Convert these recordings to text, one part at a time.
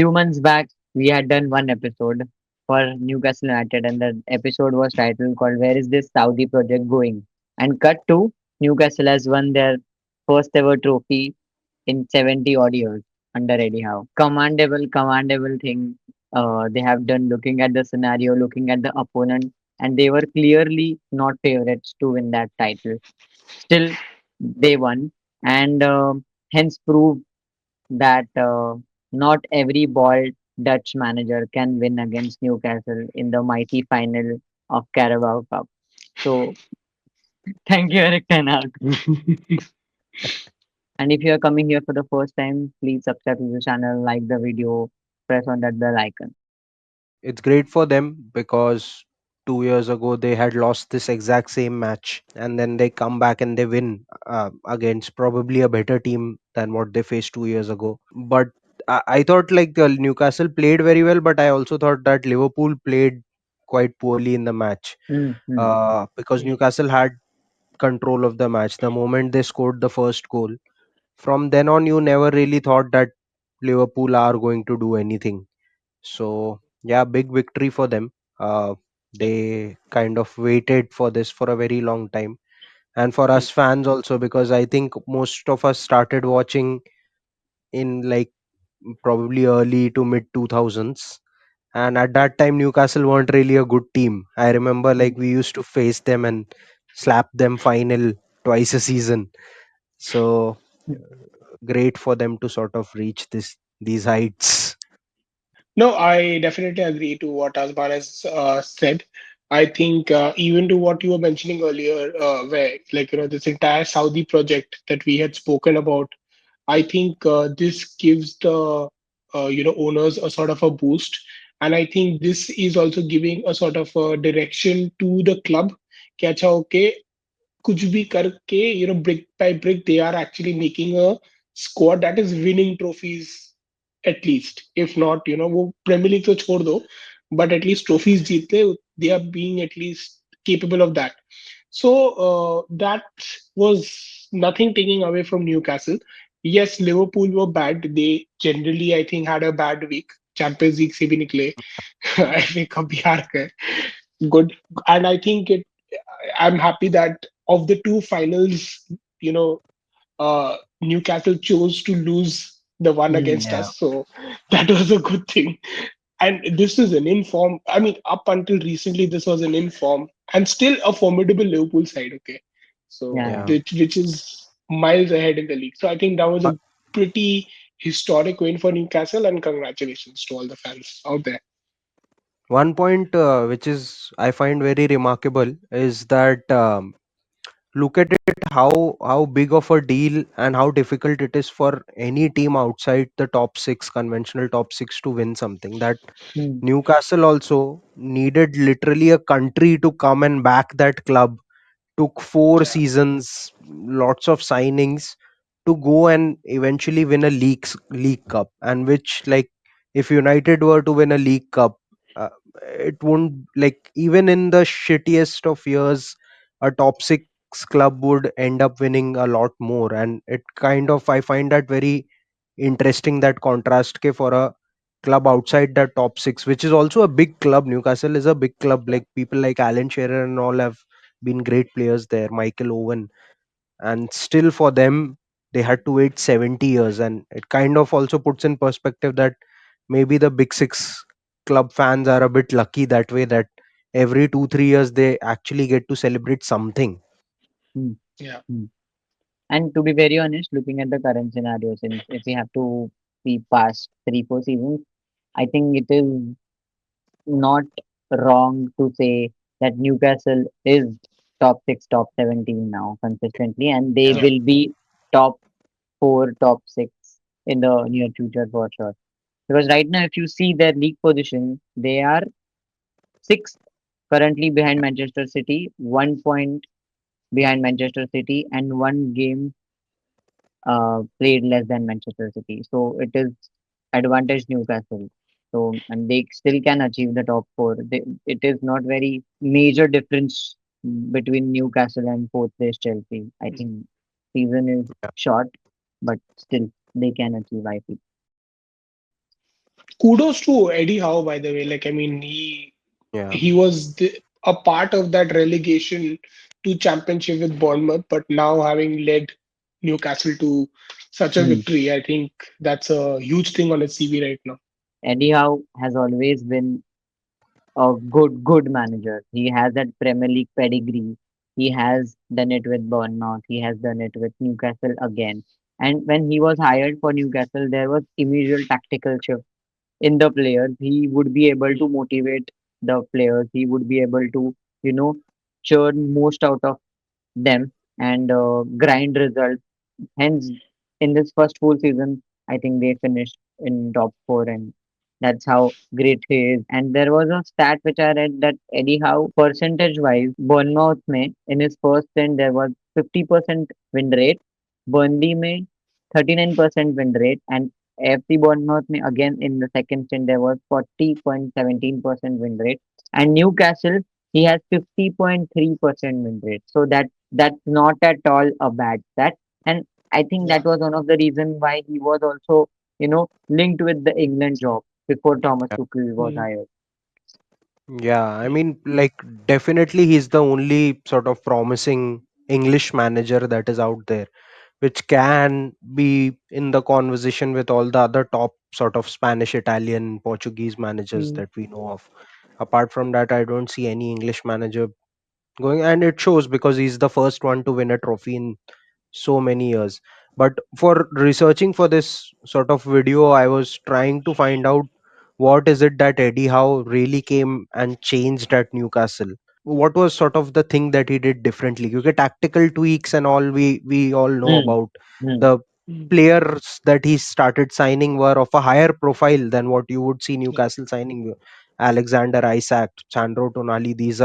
Few months back, we had done one episode for Newcastle United, and the episode was titled called "Where is this Saudi project going?" And cut to Newcastle has won their first ever trophy in 70 odd years under Eddie Howe. Commendable thing they have done. Looking at the scenario, looking at the opponent, and they were clearly not favorites to win that title. Still, they won, and hence proved that not every bald Dutch manager can win against Newcastle in the mighty final of Carabao Cup. So thank you, Eric Ten Hag. And if you are coming here for the first time, please subscribe to the channel, like the video, press on that bell icon. It's great for them because 2 years ago they had lost this exact same match, and then they come back and they win against probably a better team than what they faced 2 years ago. But I thought like Newcastle played very well, but I also thought that Liverpool played quite poorly in the match Mm-hmm. because Newcastle had control of the match the moment they scored the first goal. From then on, you never really thought that Liverpool are going to do anything. So yeah, big victory for them. They kind of waited for this for a very long time, and for us fans also, because I think most of us started watching in like probably early to mid 2000s, and at that time Newcastle weren't really a good team. I remember like we used to face them and slap them final twice a season. So great for them to sort of reach these heights. No, I definitely agree to what Asman has said. I think even to what you were mentioning earlier, where like this entire Saudi project that we had spoken about, I think this gives the owners a sort of a boost, and I think this is also giving a sort of a direction to the club. कि अच्छा okay, कुछ भी करके brick by brick they are actually making a squad that is winning trophies at least. If not वो Premier League तो छोड़ दो, but at least trophies जीतते, they are being at least capable of that. So that was nothing taking away from Newcastle. Yes, Liverpool were bad. They generally, I think, had a bad week. Champions League से भी निकले. I think कभी हार गए. Good, and I think it. I'm happy that of the two finals, you know, Newcastle chose to lose the one Mm, against yeah. us, so that was a good thing. And this is an inform. I mean, up until recently, this was an inform and still a formidable Liverpool side. Okay, so Yeah. Yeah. which is miles ahead in the league. So I think that was a pretty historic win for Newcastle, and congratulations to all the fans out there. One point which is I find very remarkable is that look at it how big of a deal and how difficult it is for any team outside the top six, conventional top six, to win something. That Mm, Newcastle also needed literally a country to come and back that club. Took four Yeah, seasons, lots of signings to go and eventually win a league cup, and which like if United were to win a league cup, uh, it won't like even in the shittiest of years, a top six club would end up winning a lot more, and it kind of I find that very interesting, that contrast ke for a club outside the top six, which is also a big club. Newcastle is a big club. Like people like Alan Shearer and all have been great players there, Michael Owen, and still for them they had to wait 70 years, and it kind of also puts in perspective that maybe the big six club fans are a bit lucky that way, that every 2 3 years they actually get to celebrate something. mm, yeah. mm. And to be very honest, looking at the current scenario, since if we have to see past 3 4 seasons, I think it is not wrong to say that Newcastle is top six, top 17 now consistently, and they Yeah. will be top four, top six in the near future for sure. Because right now, if you see their league position, they are sixth currently behind Manchester City, 1 point behind Manchester City, and one game played less than Manchester City. So it is advantage Newcastle. So and they still can achieve the top four. It is not very major difference between Newcastle and fourth place Chelsea. I think season is short, but still they can achieve. I feel. kudos to Eddie Howe, by the way. Like, I mean, Yeah. he was a part of that relegation to championship with Bournemouth, but now having led Newcastle to such a Hmm. victory, I think that's a huge thing on his CV right now. Eddie Howe has always been a good manager. He has that Premier League pedigree. He has done it with Bournemouth. He has done it with Newcastle again. And when he was hired for Newcastle, there was immediate tactical shift in the players. He would be able to motivate the players. He would be able to, you know, churn most out of them and grind results. Hence, in this first full season, I think they finished in top four, and that's how great he is. And there was a stat which I read that Eddie Howe, percentage-wise, Bournemouth में in his first stint there was 50% win rate, Burnley में 39% win rate, and FC Bournemouth में again in the second stint there was 40.17% win rate, and Newcastle he has 50.3% win rate. So that's not at all a bad stat. And I think Yeah. that was one of the reasons why he was also, linked with the England job before Thomas Tuchel was Mm. hired. Yeah, I mean, like, definitely he's the only sort of promising English manager that is out there, which can be in the conversation with all the other top sort of Spanish, Italian, Portuguese managers Mm. that we know of. Apart from that, I don't see any English manager going, and it shows because he's the first one to win a trophy in so many years. But for researching for this sort of video, I was trying to find out what is it that Eddie Howe really came and changed at Newcastle. What was sort of the thing that he did differently? You get tactical tweaks and all, we all know Hmm. about. Hmm. The Mm. players that he started signing were of a higher profile than what you would see Yeah. Newcastle signing. Alexander Isak, Chandro Tonali, these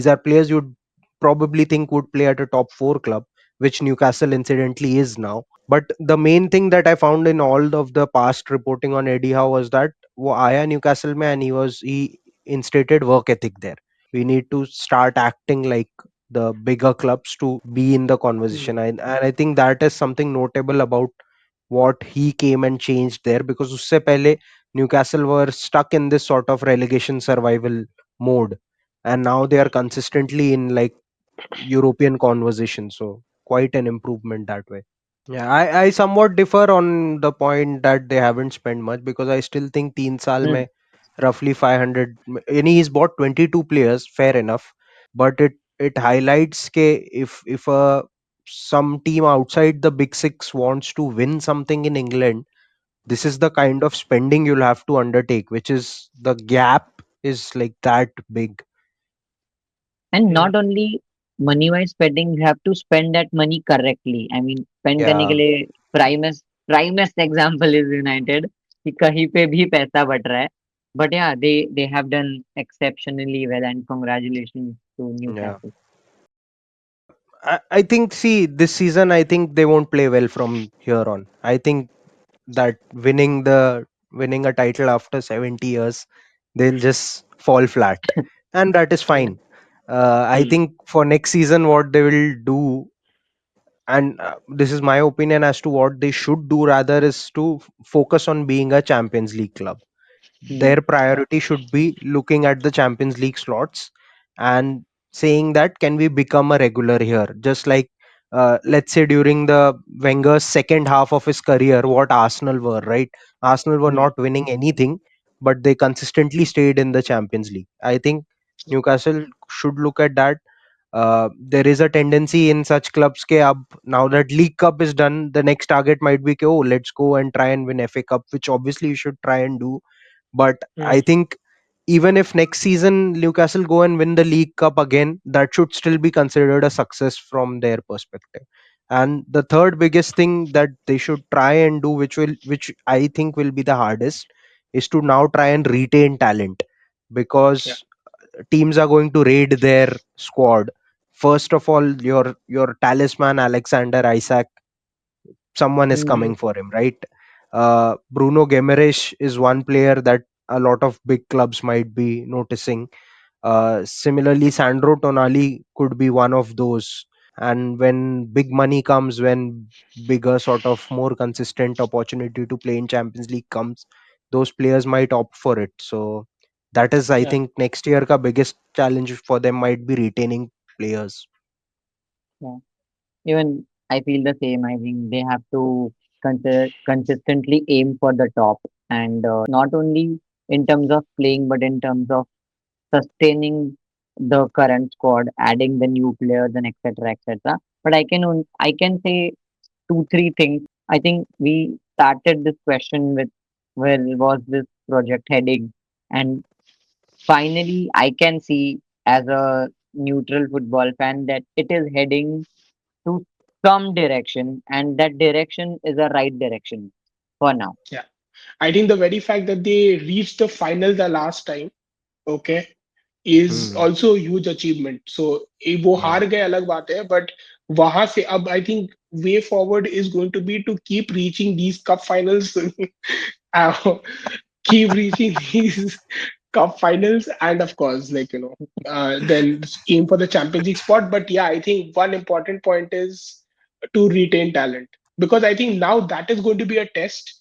are players you'd probably think would play at a top 4 club, which Newcastle incidentally is now. But the main thing that I found in all of the past reporting on Eddie Howe was that वो आया Newcastle में and he instated work ethic there. We need to start acting like the bigger clubs to be in the Mm. conversation. And I think that is something notable about what he came and changed there, because उससे पहले Newcastle were stuck in this sort of relegation survival mode, and now they are Yeah. consistently in like European conversation. So quite an improvement that way. Yeah, I somewhat differ on the point that they haven't spent much, because I still think 3 saal Hmm. mein roughly 500, and he's bought 22 players, fair enough, but it highlights ke if some team outside the big six wants to win something in England, this is the kind of spending you'll have to undertake, which is the gap is like that big. And Mm. not only money-wise spending, you have to spend that money correctly. I mean, spend करने के Yeah. लिए primest example is United कि कहीं पे भी पैसा but रहा है. But yeah, they have done exceptionally well, and congratulations to Yeah. Newcastle. I think, see, this season I think they won't play well from here on. I think that winning a title after 70 years, they'll just fall flat, and that is Yeah. fine. I Hmm. think for next season what they will do, and this is my opinion as to what they should do, rather, is to focus on being a Champions League club. Hmm. Their priority should be looking at the Champions League slots and saying that can we become a regular here, just like let's say during the Wenger's second half of his career, what Arsenal were, right? Arsenal were Hmm. not winning anything, but they consistently stayed in the Champions League. I think Newcastle should look at that. There is a tendency in such clubs ke now that League Cup is done, the next target might be ke, oh, let's go and try and win FA Cup, which obviously you should try and do. But I Mm. think even if next season Newcastle go and win the League Cup again, that should still be considered a success from their perspective. And the third biggest thing that they should try and do, which I think will be the hardest, is to now try and retain talent, Yeah. because teams are going to raid their squad. First of all, your talisman Alexander Isak, someone is Hmm. Mm. coming for him, right? Bruno Guimaraes is one player that a lot of big clubs might be noticing. Similarly, Sandro Tonali could be one of those. And when big money comes, when bigger sort of more consistent opportunity to play in Champions League comes, those players might opt for it. So that is, I Yeah, think, next year ka biggest challenge for them might be retaining players. Yeah. Even I feel the same. I think they have to consistently aim for the top, and not only in terms of playing, but in terms of sustaining the current squad, adding the new players, and etc. etc. But I can say two three things. I think we started this question with where was this project heading, and finally I can see as a neutral football fan that it is heading to some direction, and that direction is a right direction for now. yeah. I think the very fact that they reached the final the last time, okay, is Hmm. also a huge achievement. So वो Yeah. हार गए अलग बात है, but वहां से अब I think way forward is going to be to keep reaching these cup finals, uh, keep reaching these cup finals, and of course, like then aim for the Champions League spot. But yeah, I think one important point is to retain talent, because I think now that is going to be a test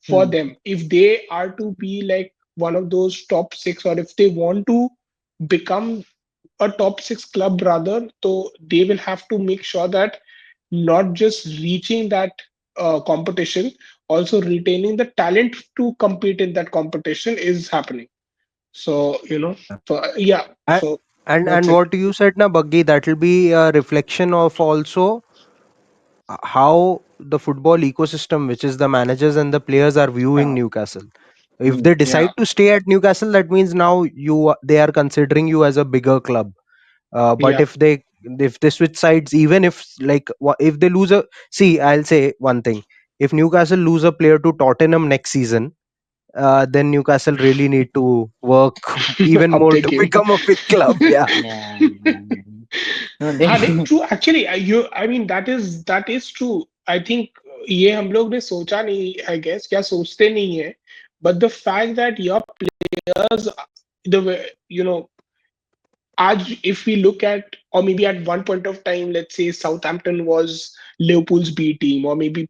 for Hmm. them if they are to be like one of those top six, or if they want to become a top six club rather, so they will have to make sure that not just reaching that competition, also retaining the talent to compete in that competition is happening. So so yeah, A- so and that's it. what you said na Buggy, that will be a reflection of also how the football ecosystem, which is the managers and the players, are viewing Yeah, Newcastle. If Hmm. they decide yeah, to stay at Newcastle, that means now they are considering you as a bigger club. But yeah. if they switch sides, even if if they lose a, see, I'll say one thing: if Newcastle lose a player to Tottenham next season, then Newcastle really need to work even Up more their to game. become a big club. Yeah. Yeah, yeah, yeah. No, they. हाँ नहीं true actually you I mean that is true I think ये हम लोग ने सोचा नहीं I guess क्या सोचते नहीं है but the fact that your players the way आज if we look at, or maybe at one point of time, let's say Southampton was Liverpool's B team, or maybe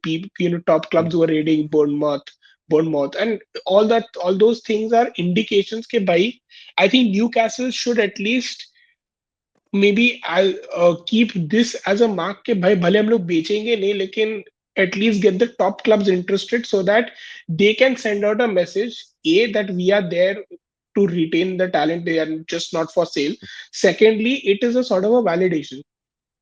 top clubs were raiding Bournemouth, and all those things are indications ke bhai, I think Newcastle should at least maybe I'll keep this as a mark के भाई भले हम लोग बेचेंगे नहीं लेकिन at least get the top clubs interested so that they can send out a message that we are there to retain the talent, they are just not for sale. Secondly, it is a sort of a validation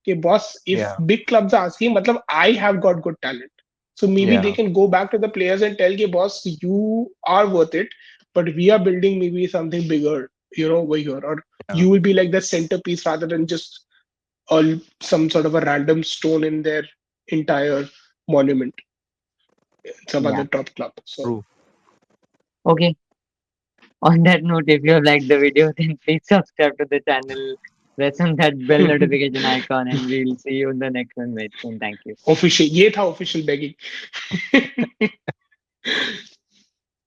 okay boss, if Yeah. big clubs are asking matlab I have got good talent, so maybe they Yeah. can go back to the players and tell you boss you are worth it, but we are building maybe something bigger over here, or Yeah. you will be like the centerpiece rather than just all some sort of a random stone in their entire monument, some Yeah. other top club. So True. Okay. On that note, if you have liked the video, then please subscribe to the channel, press on that bell notification icon, and we'll see you in the next one very soon. Thank you. official, ये था official begging.